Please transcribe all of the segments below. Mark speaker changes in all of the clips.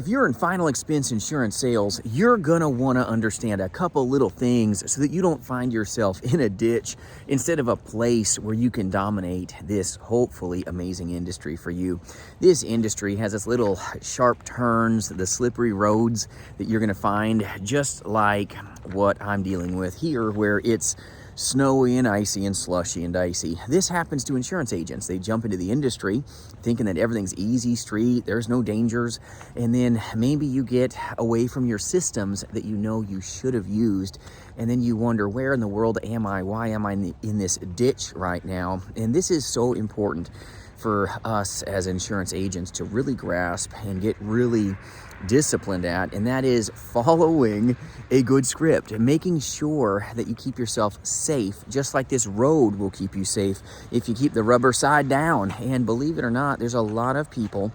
Speaker 1: If you're in final expense insurance sales, you're gonna wanna understand a couple little things so that you don't find yourself in a ditch instead of a place where you can dominate this hopefully amazing industry for you. This industry has its little sharp turns, the slippery roads that you're gonna find, just like what I'm dealing with here, where it's snowy and icy and slushy and dicey. This happens to insurance agents. They jump into the industry thinking that everything's easy street, there's no dangers, and then maybe you get away from your systems that you know you should have used, and then you wonder, where in the world am I? Why am I in this ditch right now? And this is so important for us as insurance agents to really grasp and get really disciplined at, and that is following a good script and making sure that you keep yourself safe, just like this road will keep you safe if you keep the rubber side down. And believe it or not, there's a lot of people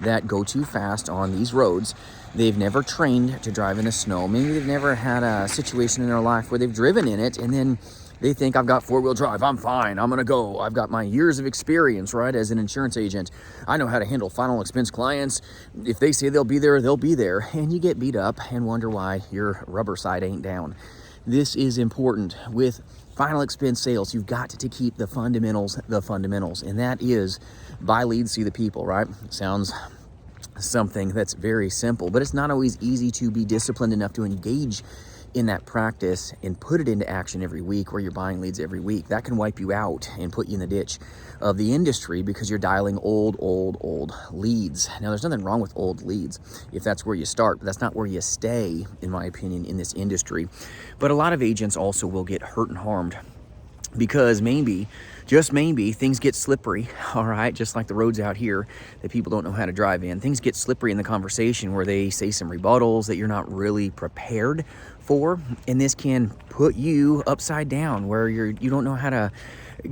Speaker 1: that go too fast on these roads. They've never trained to drive in the snow. Maybe they've never had a situation in their life where they've driven in it, and then they think, I've got four-wheel drive, I'm fine, I'm gonna go. I've got my years of experience, right, as an insurance agent. I know how to handle final expense clients. If they say they'll be there, they'll be there. And you get beat up and wonder why your rubber side ain't down. This is important. With final expense sales, you've got to keep the fundamentals, and that is buy leads, see the people, right? Sounds something that's very simple, but it's not always easy to be disciplined enough to engage in that practice and put it into action every week, where you're buying leads every week. That can wipe you out and put you in the ditch of the industry because you're dialing old leads. Now, there's nothing wrong with old leads if that's where you start, but that's not where you stay, in my opinion, in this industry. But a lot of agents also will get hurt and harmed because maybe, just maybe, things get slippery, all right? Just like the roads out here that people don't know how to drive in. Things get slippery in the conversation where they say some rebuttals that you're not really prepared for, and this can put you upside down where you don't know how to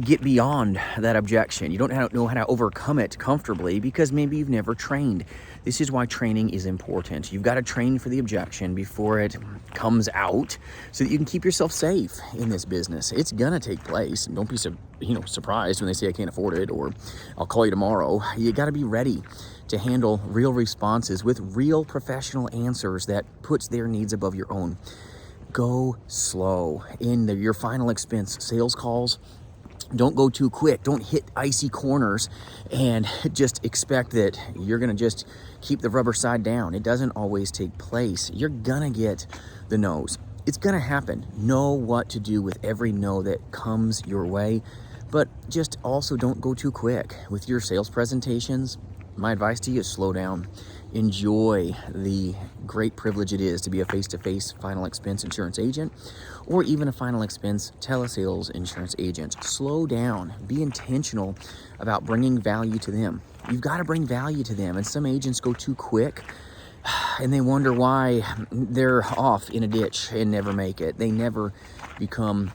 Speaker 1: get beyond that objection. You don't know how to overcome it comfortably because maybe you've never trained. This is why training is important. You've got to train for the objection before it comes out so that you can keep yourself safe in this business. It's gonna take place, and don't be surprised when they say I can't afford it or I'll call you tomorrow. You got to be ready to handle real responses with real professional answers that puts their needs above your own. Go slow in your final expense sales calls. Don't go too quick. Don't hit icy corners and just expect that you're going to just keep the rubber side down. It doesn't always take place. You're going to get the no's. It's going to happen. Know what to do with every no that comes your way, but just also don't go too quick with your sales presentations. My advice to you is slow down. Enjoy the great privilege it is to be a face-to-face final expense insurance agent, or even a final expense telesales insurance agent. Slow down. Be intentional about bringing value to them. You've got to bring value to them, and some agents go too quick and they wonder why they're off in a ditch and never make it. They never become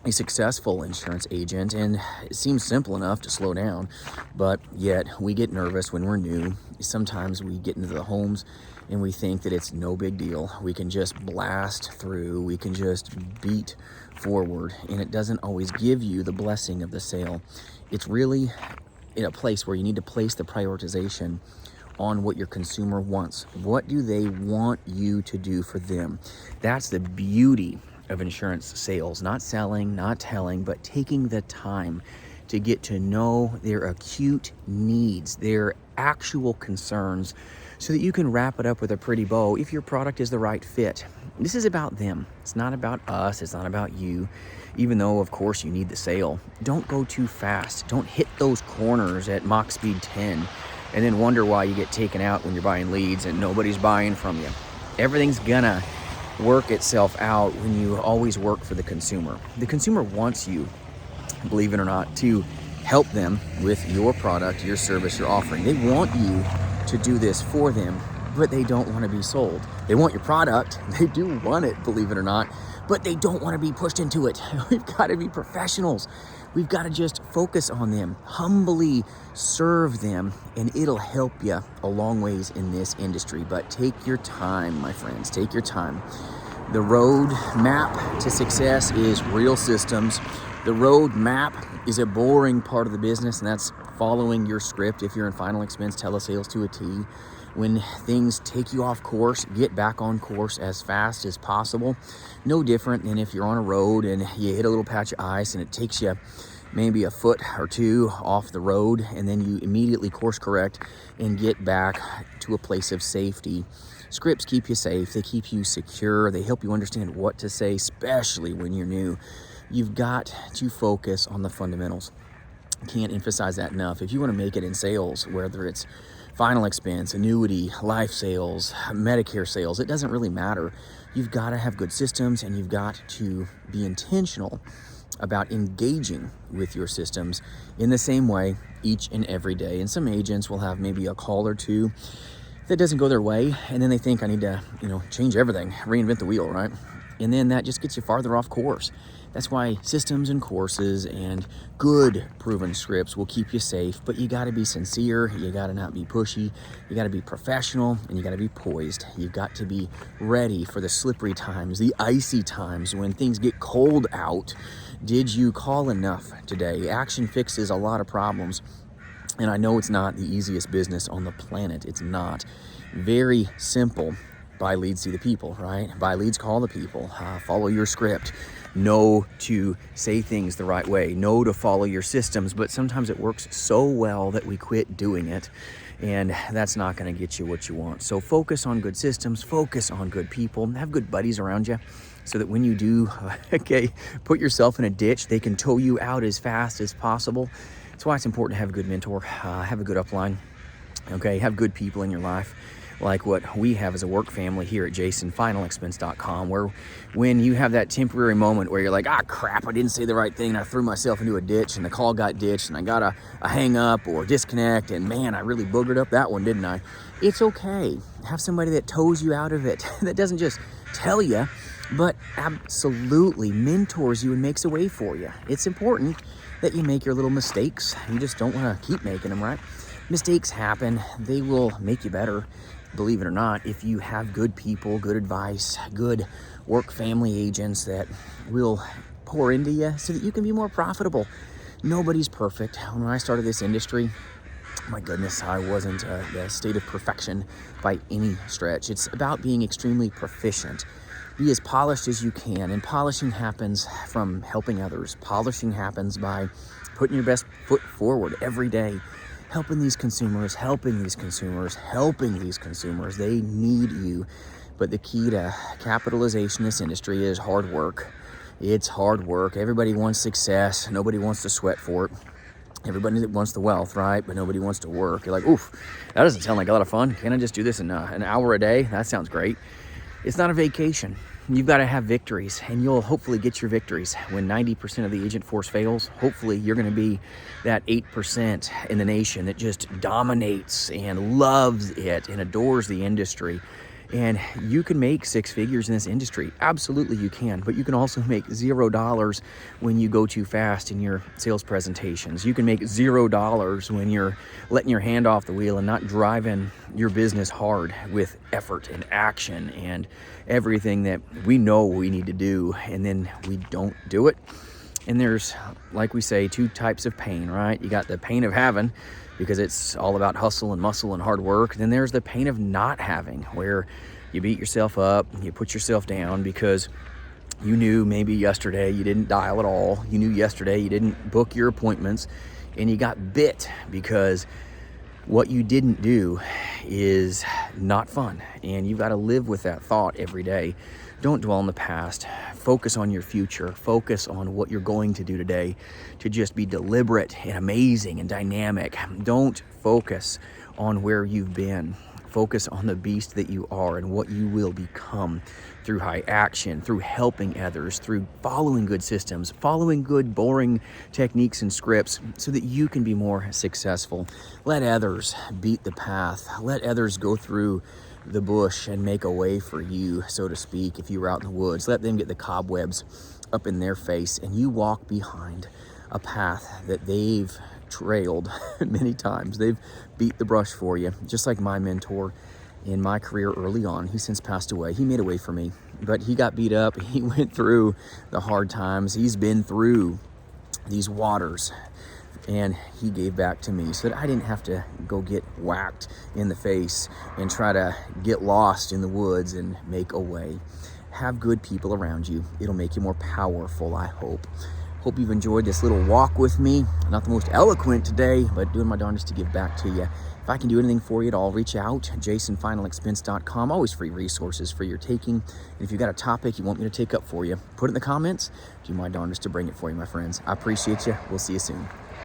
Speaker 1: a successful insurance agent, and it seems simple enough to slow down, but yet we get nervous when we're new. Sometimes we get into the homes and we think that it's no big deal. We can just blast through, we can just beat forward, and it doesn't always give you the blessing of the sale. It's really in a place where you need to place the prioritization on what your consumer wants. What do they want you to do for them? That's the beauty of insurance sales. Not selling, not telling, but taking the time to get to know their acute needs, their actual concerns, so that you can wrap it up with a pretty bow if your product is the right fit. This is about them. It's not about us. It's not about you, even though, of course, you need the sale. Don't go too fast. Don't hit those corners at Mach speed 10 and then wonder why you get taken out when you're buying leads and nobody's buying from you. Everything's gonna work itself out when you always work for the consumer. The consumer wants you, believe it or not, to help them with your product, your service, your offering. They want you to do this for them, but they don't want to be sold. They want your product. They do want it, believe it or not, but they don't want to be pushed into it. We've got to be professionals. We've got to just focus on them, humbly serve them, and it'll help you a long ways in this industry. But take your time, my friends, take your time. The road map to success is real systems. The road map is a boring part of the business, and that's following your script if you're in final expense telesales to a T. When things take you off course, get back on course as fast as possible. No different than if you're on a road and you hit a little patch of ice and it takes you maybe a foot or two off the road, and then you immediately course correct and get back to a place of safety. Scripts keep you safe, they keep you secure, they help you understand what to say, especially when you're new. You've got to focus on the fundamentals. Can't emphasize that enough. If you want to make it in sales, whether it's final expense, annuity, life sales, Medicare sales, it doesn't really matter. You've got to have good systems, and you've got to be intentional about engaging with your systems in the same way each and every day. And some agents will have maybe a call or two that doesn't go their way, and then they think, I need to, change everything, reinvent the wheel, right? And then that just gets you farther off course. That's why systems and courses and good proven scripts will keep you safe, but you got to be sincere, you got to not be pushy, you got to be professional, and you got to be poised. You've got to be ready for the slippery times, the icy times when things get cold out. Did you call enough today? Action fixes a lot of problems. And I know it's not the easiest business on the planet. It's not. Very simple. Buy leads, see the people, right? Buy leads, call the people. Follow your script. Know to say things the right way. Know to follow your systems. But sometimes it works so well that we quit doing it. And that's not going to get you what you want. So focus on good systems. Focus on good people. Have good buddies around you, so that when you do, put yourself in a ditch, they can tow you out as fast as possible. That's why it's important to have a good mentor, have a good upline, have good people in your life, like what we have as a work family here at jasonfinalexpense.com, where when you have that temporary moment where you're like, crap, I didn't say the right thing, and I threw myself into a ditch, and the call got ditched, and I got a hang up or disconnect, and man, I really boogered up that one, didn't I? It's okay. Have somebody that tows you out of it, that doesn't just tell you, but absolutely mentors you and makes a way for you. It's important that you make your little mistakes. You just don't want to keep making them, right? Mistakes happen. They will make you better, believe it or not, if you have good people, good advice, good work family agents that will pour into you so that you can be more profitable. Nobody's perfect. When I started this industry, my goodness, I wasn't the state of perfection by any stretch. It's about being extremely proficient. Be as polished as you can, and polishing happens from helping others. Polishing happens by putting your best foot forward every day, helping these consumers. They need you. But the key to capitalization in this industry is hard work. It's hard work. Everybody wants success. Nobody wants to sweat for it. Everybody wants the wealth, right? But nobody wants to work. You're like, oof, that doesn't sound like a lot of fun. Can't I just do this in an hour a day? That sounds great. It's not a vacation. You've got to have victories, and you'll hopefully get your victories. When 90% of the agent force fails, hopefully you're going to be that 8% in the nation that just dominates and loves it and adores the industry. And you can make six figures in this industry. Absolutely you can. But you can also make $0 when you go too fast in your sales presentations. You can make $0 when you're letting your hand off the wheel and not driving your business hard with effort and action and everything that we know we need to do, and then we don't do it. And there's, like we say, two types of pain, right? You got the pain of having, because it's all about hustle and muscle and hard work. Then there's the pain of not having, where you beat yourself up, you put yourself down because you knew maybe yesterday you didn't dial at all. You knew yesterday you didn't book your appointments, and you got bit because what you didn't do is not fun. And you've got to live with that thought every day. Don't dwell on the past. Focus on your future. Focus on what you're going to do today to just be deliberate and amazing and dynamic. Don't focus on where you've been. Focus on the beast that you are and what you will become through high action, through helping others, through following good systems, following good, boring techniques and scripts so that you can be more successful. Let others beat the path. Let others go through the bush and make a way for you, so to speak. If you were out in the woods, let them get the cobwebs up in their face, and you walk behind a path that they've trailed many times. They've beat the brush for you, just like my mentor in my career early on. He's since passed away. He made a way for me, but he got beat up. He went through the hard times. He's been through these waters and he gave back to me so that I didn't have to go get whacked in the face and try to get lost in the woods and make a way. Have good people around you. It'll make you more powerful, I hope. Hope you've enjoyed this little walk with me. Not the most eloquent today, but doing my darndest to give back to you. If I can do anything for you at all, reach out. jasonfinalexpense.com. Always free resources for your taking. And if you've got a topic you want me to take up for you, put it in the comments. Do my darndest to bring it for you, my friends. I appreciate you. We'll see you soon.